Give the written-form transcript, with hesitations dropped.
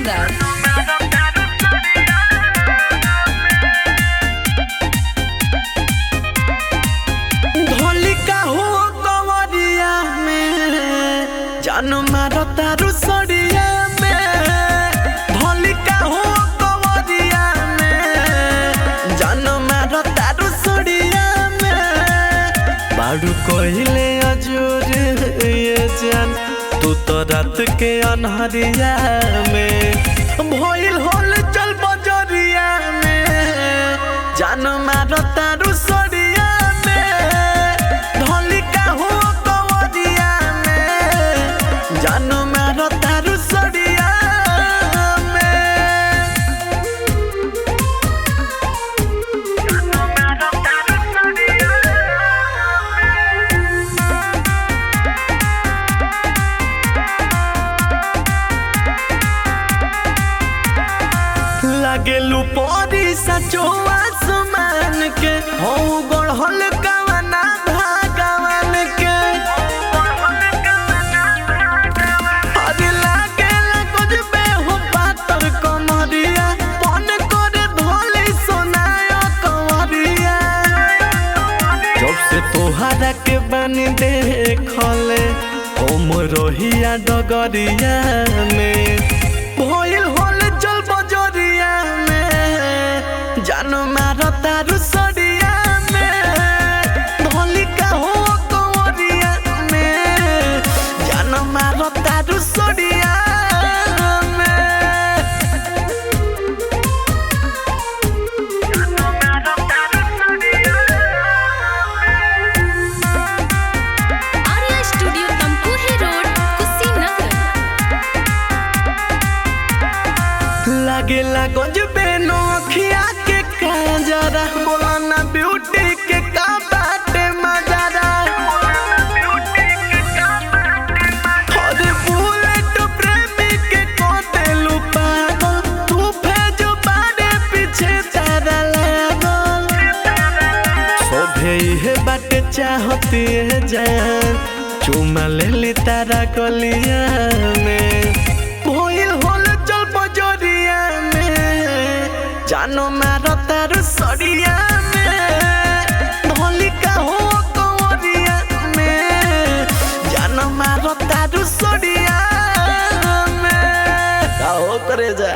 on that. जान मारो तारू सड़िया में भलिका हो कवरिया में जान मारो तारू सड़िया में बाड़ू कहले अजूर ये जान तू तो रात के अनहरिया में भइल होल चल बजरिया में जान मारो तारू सड़िया गेलू परी सचो आसमान के हो गढ़ल कवना भगवान के अरे लागेला कुछ बे हो पातर कमरिया पन करे धोले सोनायो कमरिया जब से तोहरा के बनी देखले हम रोहिया डगरिया में भइल होल चल बजरिया जान मारो तारू सड़िया में भलिका हो कवरिया में जान मारो तारू सड़िया आर्या स्टूडियो तमकुही रोड कुशीनगर लागेला गजबे नोखिया के काजरा बोला ना ब्यूटी के का बाटे मजारा अरे बुलेट प्रेमी के कोतेलू पागल तू भेज बारे पीछे तारा लागल सोभे हे बाटे चाहती है जान चुमा ले ली तारा गलिया में भइल होल चल बजरिया में जानो मारो तारू सड़िया में भलिका हो कवरिया में जानो मारो तारू सड़िया में का हो करे जा